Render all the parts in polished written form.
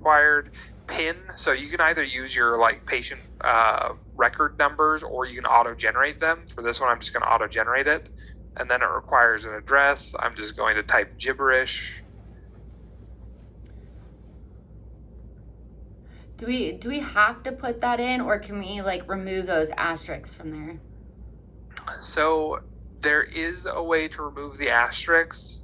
required. PIN, so you can either use your like patient record numbers or you can auto-generate them. For this one, I'm just going to auto-generate it. And then it requires an address. I'm just going to type gibberish. Do we have to put that in, or can we like remove those asterisks from there? So there is a way to remove the asterisks.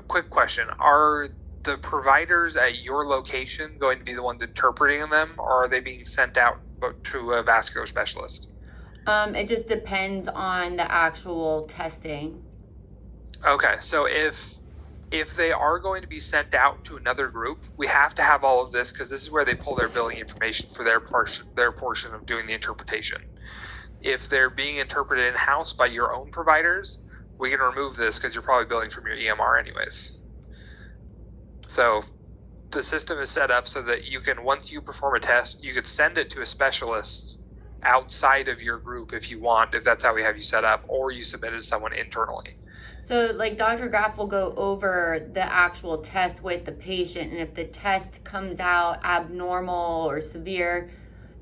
Quick question, are the providers at your location going to be the ones interpreting them, or are they being sent out to a vascular specialist? It just depends on the actual testing. Okay, so if they are going to be sent out to another group, we have to have all of this because this is where they pull their billing information for their portion of doing the interpretation. If they're being interpreted in-house by your own providers, we can remove this because you're probably billing from your EMR anyways. So the system is set up so that you can, once you perform a test, you could send it to a specialist outside of your group if you want, if that's how we have you set up, or you submit it to someone internally. So like Dr. Graff will go over the actual test with the patient, and if the test comes out abnormal or severe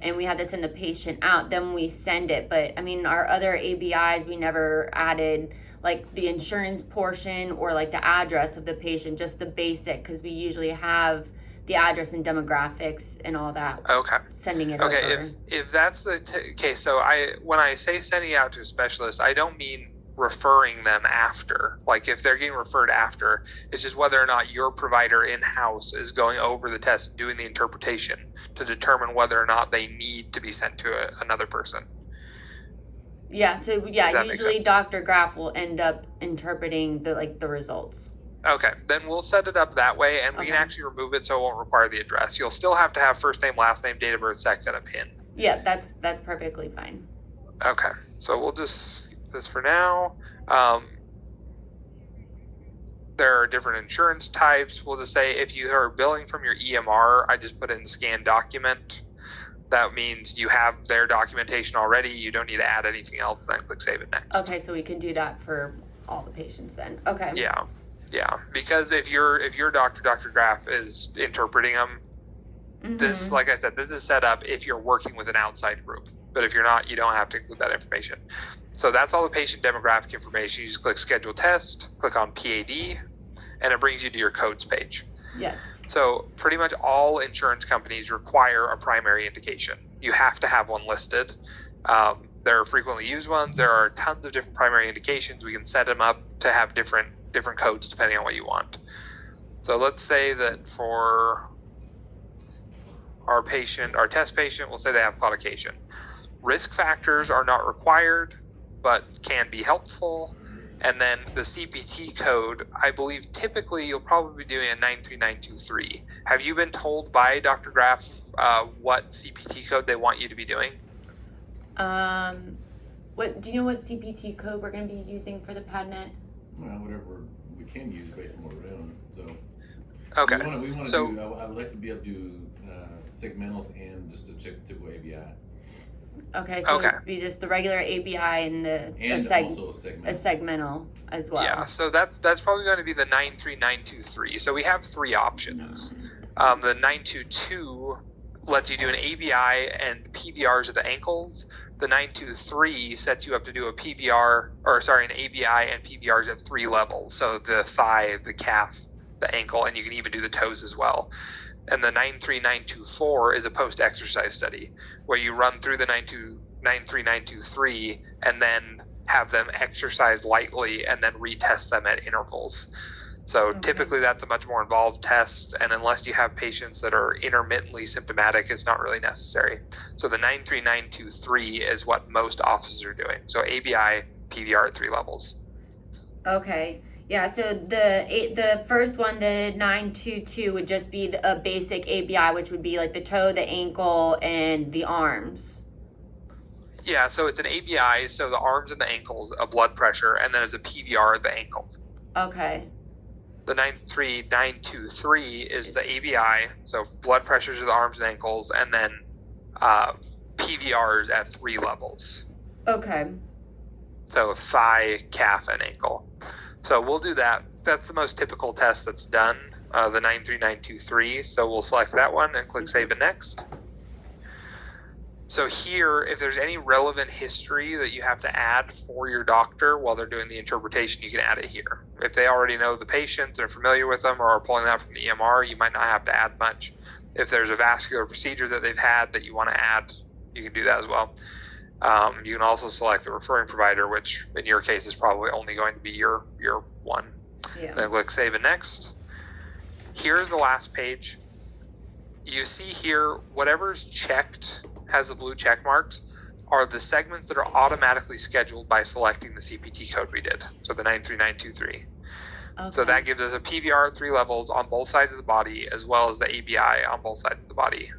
and we have to send the patient out, then we send it. But I mean, our other ABIs, we never added like the insurance portion or like the address of the patient, just the basic, because we usually have the address and demographics and all that. Okay. Sending it okay, over. If that's the case, so when I say sending it out to a specialist, I don't mean referring them after. Like if they're getting referred after, it's just whether or not your provider in-house is going over the test and doing the interpretation to determine whether or not they need to be sent to another person. Yeah, so yeah, usually Dr. Graff will end up interpreting the results. Okay, then we'll set it up that way, and we can actually remove it so it won't require the address. You'll still have to have first name, last name, date of birth, sex, and a PIN. Yeah, that's perfectly fine. Okay, so we'll just skip this for now. There are different insurance types. We'll just say if you are billing from your EMR, I just put in scan document. That means you have their documentation already. You don't need to add anything else. Then click Save it next. Okay, so we can do that for all the patients then. Okay. Yeah. Because if your Dr. Graff is interpreting them, this, like I said, this is set up if you're working with an outside group. But if you're not, you don't have to include that information. So that's all the patient demographic information. You just click Schedule Test, click on PAD, and it brings you to your codes page. Yes. So pretty much all insurance companies require a primary indication. You have to have one listed. There are frequently used ones. There are tons of different primary indications. We can set them up to have different codes depending on what you want. So let's say that for our test patient, we'll say they have claudication. Risk factors are not required, but can be helpful. And then the CPT code, I believe typically you'll probably be doing a 93923. Have you been told by Dr. Graff what CPT code they want you to be doing? Do you know what CPT code we're going to be using for the PadNet? Well, whatever we can use based on what we're doing. So okay. We want to do. I would like to be able to do segmentals and just a typical ABI. Okay, so it would be just the regular ABI and also a segmental as well. Yeah, so that's probably going to be the 93923. So we have three options. The 922 lets you do an ABI and PVRs at the ankles. The 923 sets you up to do an ABI and PVRs at 3 levels. So the thigh, the calf, the ankle, and you can even do the toes as well. And the 93924 is a post-exercise study where you run through the 93923 and then have them exercise lightly and then retest them at intervals. So typically that's a much more involved test, and unless you have patients that are intermittently symptomatic, it's not really necessary. So the 93923 is what most offices are doing. So ABI, PVR at 3 levels. Okay. Yeah, so the first one, the 922, would just be a basic ABI, which would be like the toe, the ankle, and the arms. Yeah, so it's an ABI, so the arms and the ankles, a blood pressure, and then it's a PVR at the ankle. Okay. The 93923 is the ABI, so blood pressures of the arms and ankles, and then PVRs at 3 levels. Okay. So thigh, calf, and ankle. So we'll do that. That's the most typical test that's done. the 93923. So we'll select that one and click Save and Next. So here, if there's any relevant history that you have to add for your doctor while they're doing the interpretation, you can add it here. If they already know the patient, they're familiar with them, or are pulling that from the EMR, you might not have to add much. If there's a vascular procedure that they've had that you want to add, you can do that as well. You can also select the referring provider, which in your case is probably only going to be your one. Yeah. Then click Save and Next. Here's the last page. You see here, whatever's checked, has the blue check marks, are the segments that are automatically scheduled by selecting the CPT code we did, so the 93923. Okay. So that gives us a PVR at 3 levels on both sides of the body, as well as the ABI on both sides of the body.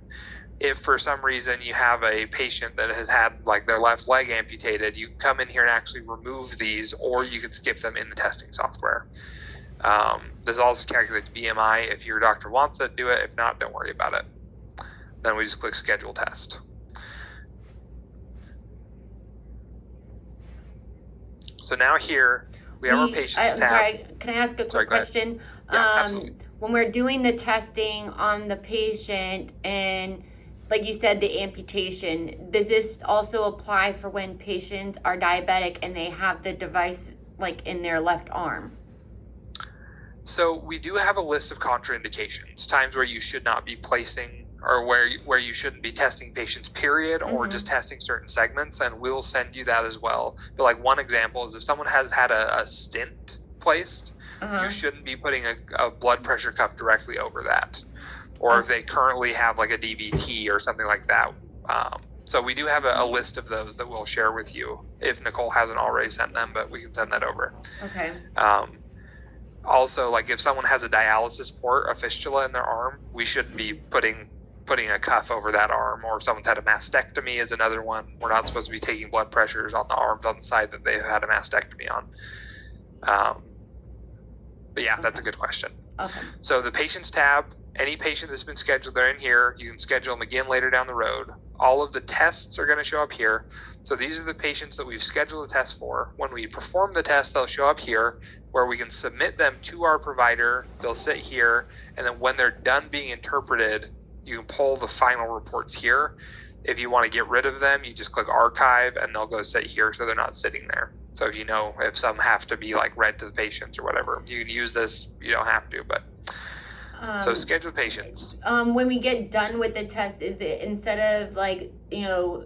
If for some reason you have a patient that has had like their left leg amputated, you can come in here and actually remove these, or you can skip them in the testing software. This also calculates BMI. If your doctor wants it, do it. If not, don't worry about it. Then we just click Schedule Test. So now here we have our patients tab. Sorry, can I ask a quick question? Yeah, absolutely. When we're doing the testing on the patient and like you said, the amputation, does this also apply for when patients are diabetic and they have the device like in their left arm? So we do have a list of contraindications, times where you should not be placing or where you shouldn't be testing patients, period, or just testing certain segments, and we'll send you that as well. But like one example is if someone has had a stent placed, you shouldn't be putting a blood pressure cuff directly over that. Or if they currently have like a DVT or something like that. So we do have a list of those that we'll share with you if Nicole hasn't already sent them, but we can send that over. Okay. Also, like if someone has a dialysis port, a fistula in their arm, we shouldn't be putting a cuff over that arm. Or if someone's had a mastectomy is another one. We're not supposed to be taking blood pressures on the arms on the side that they've had a mastectomy on. But yeah, that's a good question. Okay. So the Patients tab, any patient that's been scheduled, they're in here. You can schedule them again later down the road. All of the tests are going to show up here. So these are the patients that we've scheduled a test for. When we perform the test, they'll show up here where we can submit them to our provider. They'll sit here, and then when they're done being interpreted, you can pull the final reports here. If you want to get rid of them, you just click Archive, and they'll go sit here so they're not sitting there. So if some have to be like read to the patients or whatever, you can use this. You don't have to, but so schedule patients. When we get done with the test, is it instead of like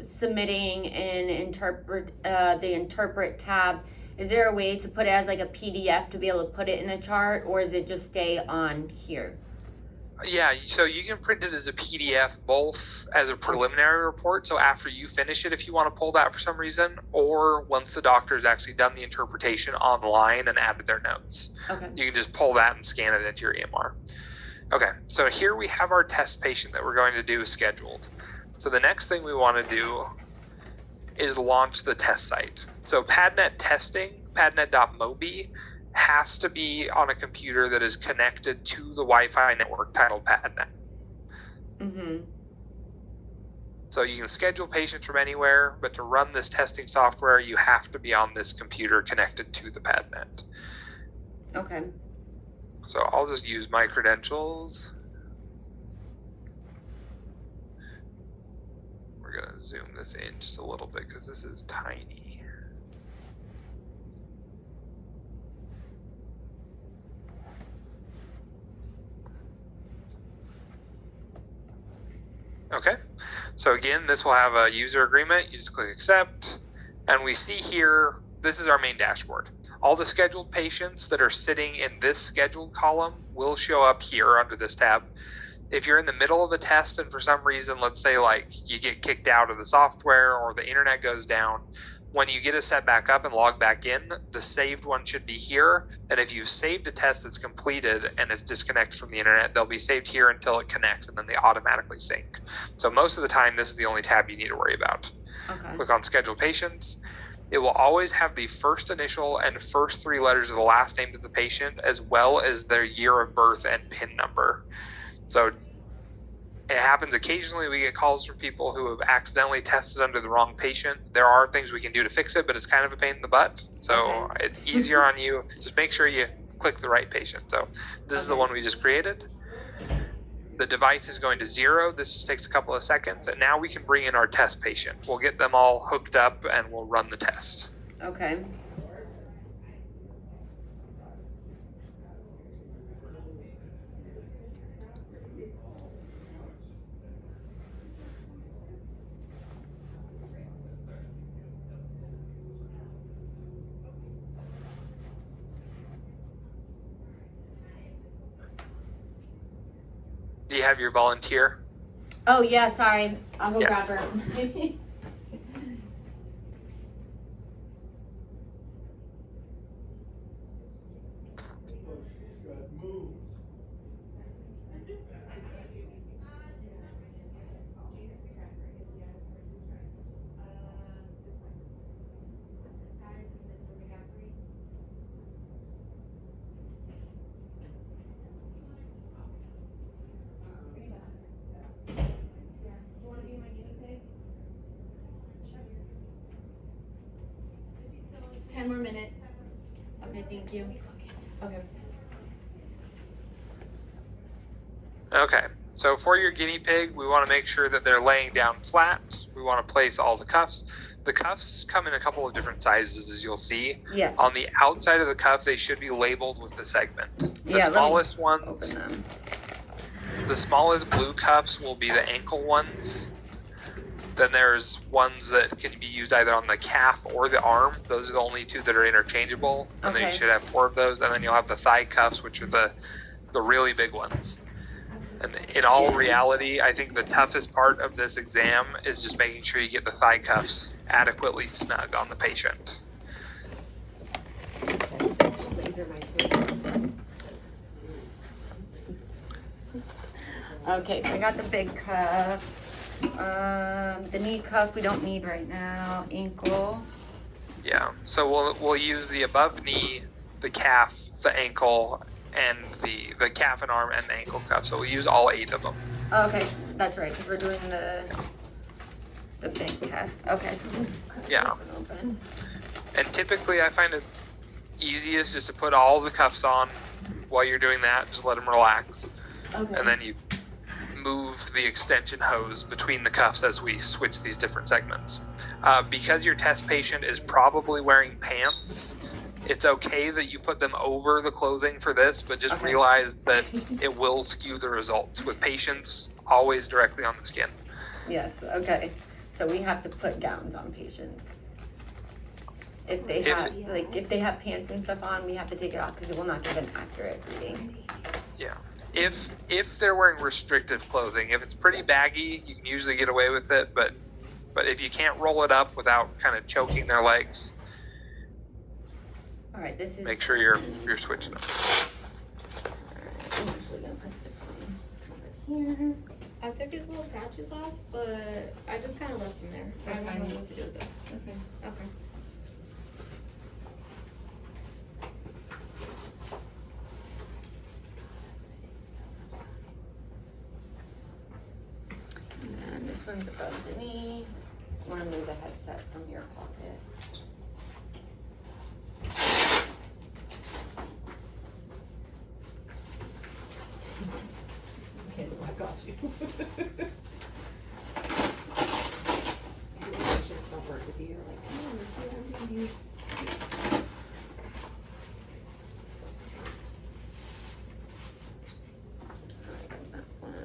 submitting and the interpret tab, is there a way to put it as like a PDF to be able to put it in the chart, or is it just stay on here? Yeah, so you can print it as a PDF, both as a preliminary report, so after you finish it if you want to pull that for some reason, or once the doctor's actually done the interpretation online and added their notes. Okay. You can just pull that and scan it into your EMR. Okay, so here we have our test patient that we're going to do scheduled. So the next thing we want to do is launch the test site. So PadNet testing, padnet.mobi, has to be on a computer that is connected to the Wi-Fi network titled PadNet. So you can schedule patients from anywhere, but to run this testing software, you have to be on this computer connected to the PadNet. Okay. So I'll just use my credentials. We're going to zoom this in just a little bit because this is tiny. Okay, so again, this will have a user agreement. You just click accept, and we see here, this is our main dashboard. All the scheduled patients that are sitting in this scheduled column will show up here under this tab. If you're in the middle of the test and for some reason, let's say like you get kicked out of the software or the internet goes down, when you get it set back up and log back in, the saved one should be here. And if you've saved a test that's completed and it's disconnected from the internet, they'll be saved here until it connects, and then they automatically sync. So most of the time, this is the only tab you need to worry about. Okay. Click on Schedule Patients. It will always have the first initial and first 3 letters of the last name of the patient, as well as their year of birth and PIN number. So it happens occasionally we get calls from people who have accidentally tested under the wrong patient. There are things we can do to fix it, but it's kind of a pain in the butt. So It's easier on you. Just make sure you click the right patient. So this is the Okay. one we just created. The device is going to 0. This just takes a couple of seconds, and now we can bring in our test patient. We'll get them all hooked up and we'll run the test. Okay. Do you have your volunteer? Oh yeah, sorry. I'll go Yeah. grab her. Ten more minutes. Okay, thank you. Okay. Okay, so for your guinea pig, we want to make sure that they're laying down flat. We want to place all the cuffs. The cuffs come in a couple of different sizes, as you'll see. Yes. On the outside of the cuff, they should be labeled with the segment. The Yeah, smallest open ones, them. the smallest blue cuffs will be the ankle ones. Then there's ones that can be used either on the calf or the arm. Those are the only two that are interchangeable. And then you Okay. should have 4 of those. And then you'll have the thigh cuffs, which are the really big ones. And in all reality, I think the toughest part of this exam is just making sure you get the thigh cuffs adequately snug on the patient. Laser my food. Okay, so I got the big cuffs. The knee cuff we don't need right now. Ankle. Yeah. So we'll use the above knee, the calf, the ankle, and the calf and arm and the ankle cuff. So we'll use all 8 of them. Oh, okay, that's right, because we're doing the big test. Okay, so we'll cut Yeah. this one open. And typically I find it easiest just to put all the cuffs on while you're doing that. Just let them relax. Okay. And then you move the extension hose between the cuffs as we switch these different segments. Because your test patient is probably wearing pants, it's okay that you put them over the clothing for this, but just Okay. realize that it will skew the results. With patients, always directly on the skin. Yes, okay. So we have to put gowns on patients. If they if they have pants and stuff on, we have to take it off because it will not give an accurate reading. Yeah. If they're wearing restrictive clothing, if it's pretty baggy, you can usually get away with it, but if you can't roll it up without kind of choking their legs, All right, this is. make sure you're switching them. Alright, I'm actually gonna put this one over here. I took his little patches off, but I just kind of left them there. I don't know what to do with them. That's fine. Okay. And then this one's above the knee. I want to move the headset from your pocket. Okay, I got you. Shit's not work with you. You're like, come on, let's see what I'm doing here. Alright, got that one.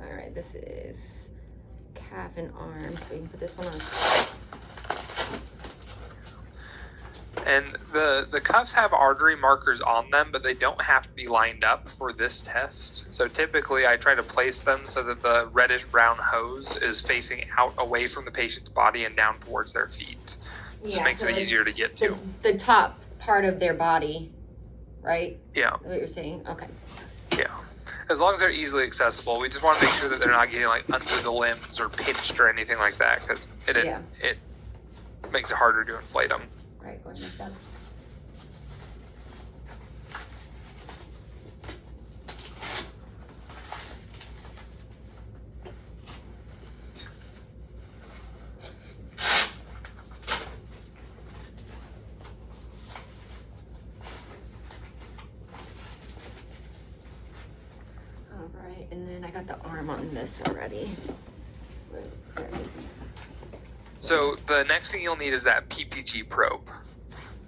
Alright, this is calf and arm, so we can put this one on. And the cuffs have artery markers on them, but they don't have to be lined up for this test. So typically I try to place them so that the reddish brown hose is facing out away from the patient's body and down towards their feet. Just makes so it easier to get the, to. the top part of their body, right? Yeah, Is what you're saying? Okay. yeah. As long as they're easily accessible, we just want to make sure that they're not getting like under the limbs or pinched or anything like that, because Yeah. it makes it harder to inflate them. Right, going like that. All right, and then I got the arm on this already. There it is. So the next thing you'll need is that Ppg probe.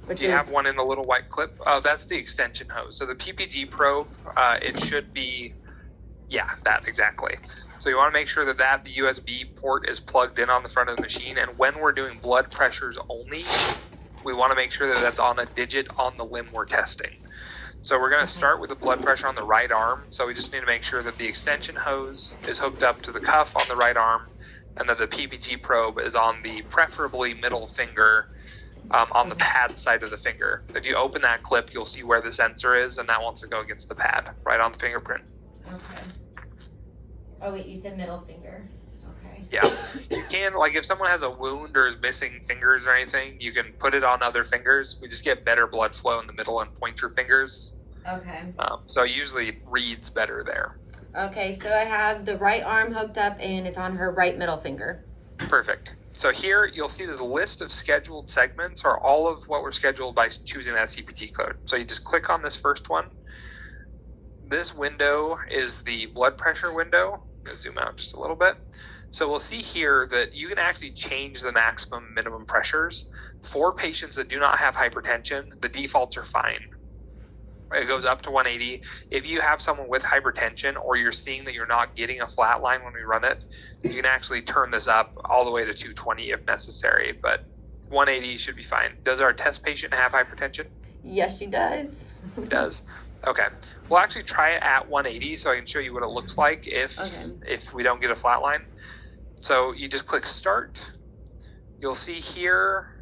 Which Do you is, have one in a little white clip? Oh, that's the extension hose. So the Ppg probe, it should be, yeah, that exactly. So you want to make sure that the USB port is plugged in on the front of the machine. And when we're doing blood pressures only, we want to make sure that that's on a digit on the limb we're testing. So we're going to start with the blood pressure on the right arm. So we just need to make sure that the extension hose is hooked up to the cuff on the right arm, and that the Ppg probe is on the preferably middle finger, on the pad side of the finger. If you open that clip, you'll see where the sensor is, and that wants to go against the pad, right on the fingerprint. okay. Oh wait, you said middle finger. Okay. Yeah. You can, like, if someone has a wound or is missing fingers or anything, you can put it on other fingers. We just get better blood flow in the middle and pointer fingers. Okay. So it usually reads better there. Okay, so I have the right arm hooked up and it's on her right middle finger. Perfect. So here you'll see the list of scheduled segments are all of what were scheduled by choosing that CPT code. So you just click on this first one. This window is the blood pressure window. I'm going to zoom out just a little bit. So we'll see here that you can actually change the maximum minimum pressures. For patients that do not have hypertension, the defaults are fine. It goes up to 180. If you have someone with hypertension, or you're seeing that you're not getting a flat line when we run it, you can actually turn this up all the way to 220 if necessary, but 180 should be fine. Does our test patient have hypertension? Yes, she does. It does. Okay. We'll actually try it at 180 so I can show you what it looks like if we don't get a flat line. So you just click start. You'll see here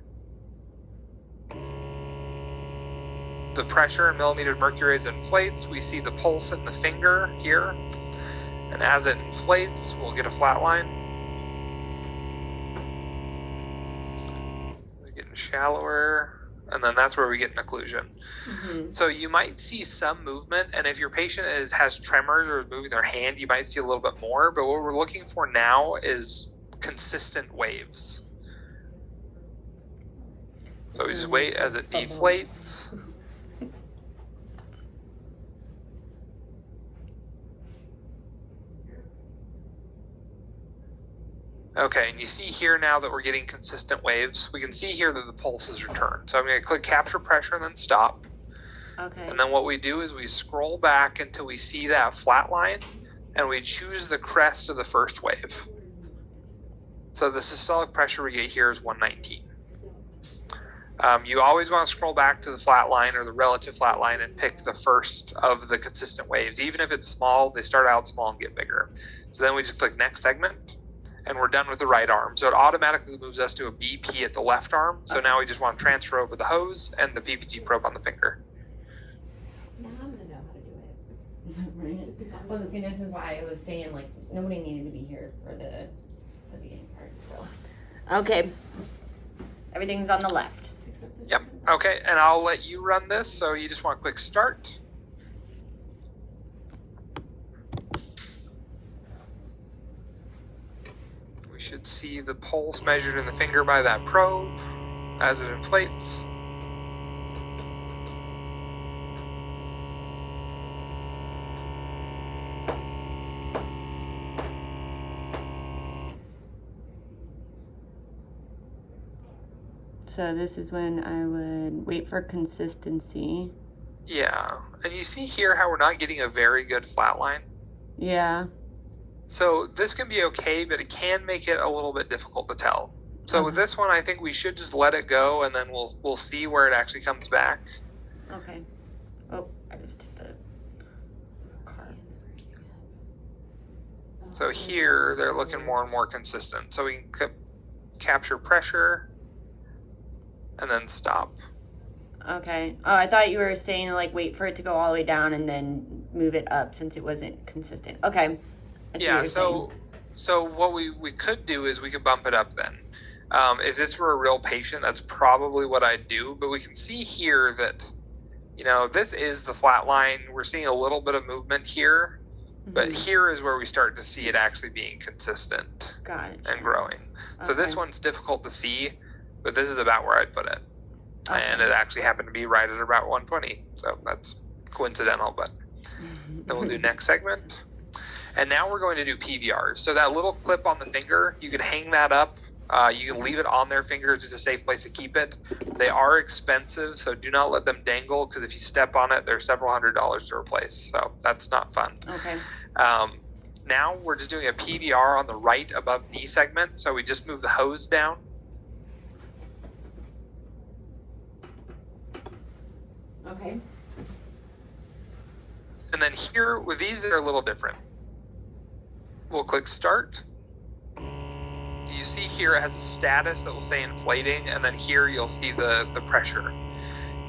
the pressure in millimeters mercury as it inflates. We see the pulse in the finger here. And as it inflates, we'll get a flat line. We're getting shallower. And then that's where we get an occlusion. Mm-hmm. So you might see some movement, and if your patient has tremors or is moving their hand, you might see a little bit more. But what we're looking for now is consistent waves. So we just wait as it deflates. Okay, and you see here now that we're getting consistent waves. We can see here that the pulse has returned. So I'm going to click capture pressure and then stop. Okay. And then what we do is we scroll back until we see that flat line, and we choose the crest of the first wave. So the systolic pressure we get here is 119. You always want to scroll back to the flat line or the relative flat line and pick the first of the consistent waves. Even if it's small, they start out small and get bigger. So then we just click next segment, and we're done with the right arm. So it automatically moves us to a BP at the left arm. So now we just want to transfer over the hose and the Ppg probe on the finger. Now I'm gonna know how to do it. Right. Well, see, this is why I was saying, like, nobody needed to be here for the beginning part, so. Okay. Everything's on the left. Except this Yep. isn't. Okay, and I'll let you run this. So you just want to click start. We should see the pulse measured in the finger by that probe as it inflates. So this is when I would wait for consistency. Yeah, and you see here how we're not getting a very good flat line. Yeah. So this can be okay, but it can make it a little bit difficult to tell. So with this one, I think we should just let it go, and then we'll see where it actually comes back. Okay. Oh, I just hit the car. So here, they're looking more and more consistent. So we can capture pressure and then stop. Okay. Oh, I thought you were saying like wait for it to go all the way down and then move it up since it wasn't consistent. Okay. I see what Yeah, you're saying. so what we could do is we could bump it up then. If this were a real patient, that's probably what I'd do. But we can see here that, this is the flat line. We're seeing a little bit of movement here, but here is where we start to see it actually being consistent Gotcha. and growing. So this Okay. one's difficult to see, but this is about where I'd put it. Okay. And it actually happened to be right at about 120. So that's coincidental, but then we'll do next segment. And now we're going to do PVRs. So that little clip on the finger, you can hang that up. You can leave it on their fingers. It's a safe place to keep it. They are expensive, so do not let them dangle, because if you step on it, they're several $100s to replace. So that's not fun. Okay. Now we're just doing a PVR on the right above knee segment. So we just move the hose down. Okay. And then here, with these, they're a little different. We'll click start. You see here it has a status that will say inflating, and then here you'll see the pressure.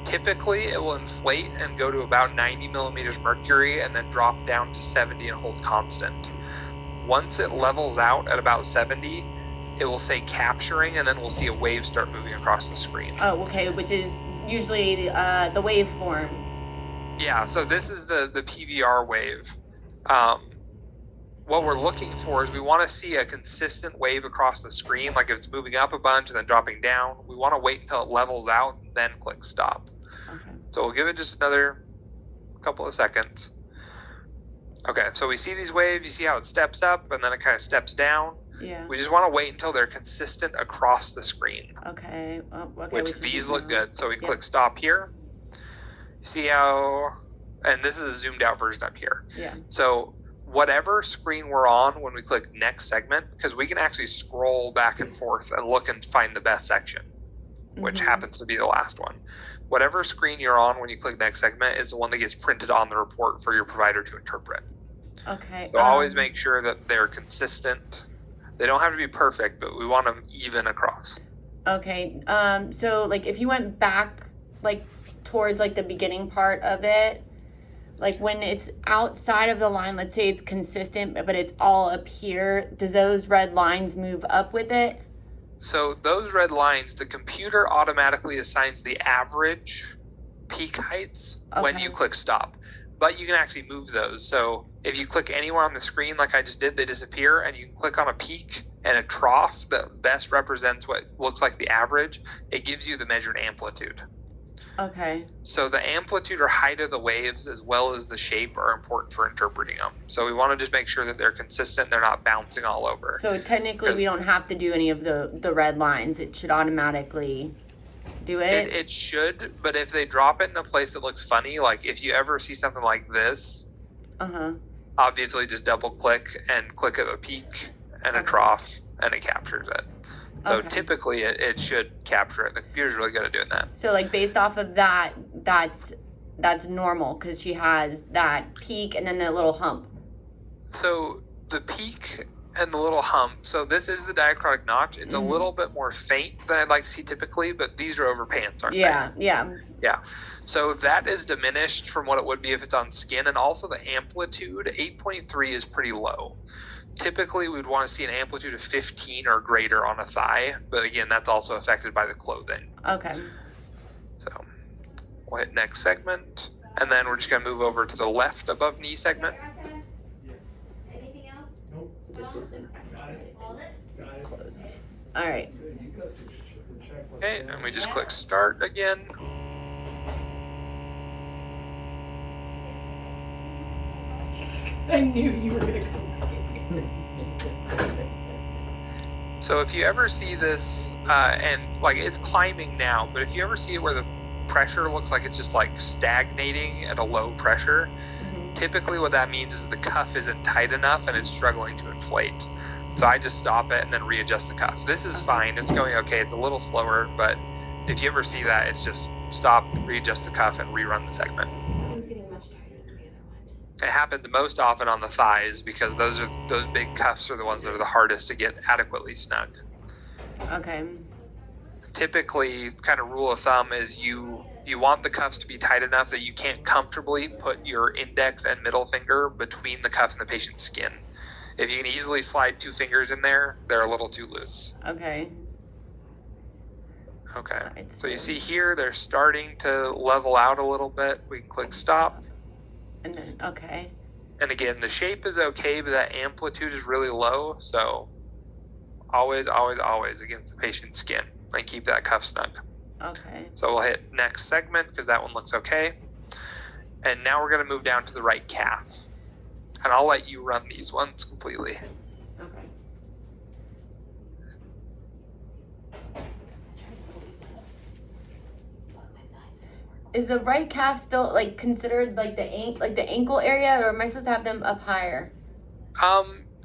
Typically, it will inflate and go to about 90 millimeters mercury and then drop down to 70 and hold constant. Once it levels out at about 70, it will say capturing, and then we'll see a wave start moving across the screen. Oh, okay, which is usually the waveform. Yeah, so this is the PVR wave. What we're looking for is we want to see a consistent wave across the screen, like if it's moving up a bunch and then dropping down. We want to wait until it levels out and then click stop. Okay. So we'll give it just another couple of seconds. Okay, so we see these waves. You see how it steps up and then it kind of steps down. Yeah. We just want to wait until they're consistent across the screen, Okay. Oh, okay. which is these now. look good. So we Yeah. click stop here. See how, and this is a zoomed out version up here. Yeah. So whatever screen we're on when we click next segment, because we can actually scroll back and forth and look and find the best section, which Mhm. happens to be the last one. Whatever screen you're on when you click next segment is the one that gets printed on the report for your provider to interpret. Okay. So always make sure that they're consistent. They don't have to be perfect, but we want them even across. Okay. So like if you went back like towards like the beginning part of it, like when it's outside of the line, let's say it's consistent, but it's all up here, does those red lines move up with it? So those red lines, the computer automatically assigns the average peak heights when Okay. you click stop. But you can actually move those. So if you click anywhere on the screen like I just did, they disappear, and you can click on a peak and a trough that best represents what looks like the average. It gives you the measured amplitude. Okay. So the amplitude or height of the waves as well as the shape are important for interpreting them. So we want to just make sure that they're consistent, they're not bouncing all over. So technically we don't have to do any of the red lines. It should automatically do it. It should, but if they drop it in a place that looks funny, like if you ever see something like this, Uh-huh. obviously just double click and click at a peak and a trough and it captures it. So Okay. typically it should capture it. The computer's really good at doing that. So like based off of that, that's normal because she has that peak and then the little hump. So the peak and the little hump, so this is the diacronic notch. It's a Mhm. little bit more faint than I'd like to see typically, but these are over pants, aren't Yeah, yeah. they? Yeah. So that is diminished from what it would be if it's on skin, and also the amplitude, 8.3 is pretty low. Typically, we'd want to see an amplitude of 15 or greater on a thigh, but again, that's also affected by the clothing. Okay. So we'll hit next segment, and then we're just going to move over to the left above knee segment. Anything else? Nope. This isn't All it? close. All right. You got the check. Okay, and we just click start again. I knew you were gonna come. So if you ever see this, and like it's climbing now, but if you ever see it where the pressure looks like it's just like stagnating at a low pressure, Mhm. typically what that means is the cuff isn't tight enough and it's struggling to inflate. So I just stop it and then readjust the cuff. This is fine. It's going okay. It's a little slower, but if you ever see that, it's just stop, readjust the cuff, and rerun the segment. That one's getting much tighter than the other one. It happens most often on the thighs because those big cuffs are the ones that are the hardest to get adequately snug. Okay. Typically, kind of rule of thumb is you You want the cuffs to be tight enough that you can't comfortably put your index and middle finger between the cuff and the patient's skin. If you can easily slide 2 fingers in there, they're a little too loose. Okay. Okay. It's So you good. see here, they're starting to level out a little bit. We can click stop. And then, okay. And again, the shape is okay, but that amplitude is really low. So always, always, always against the patient's skin and keep that cuff snug. Okay. So we'll hit next segment because that one looks okay. And now we're going to move down to the right calf. And I'll let you run these ones completely. Okay. Is the right calf still like considered like the ankle area, or am I supposed to have them up higher?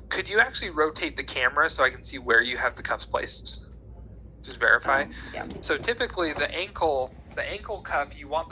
Could you actually rotate the camera so I can see where you have the cuffs placed? Just verify. Yeah. So typically the ankle cuff, you want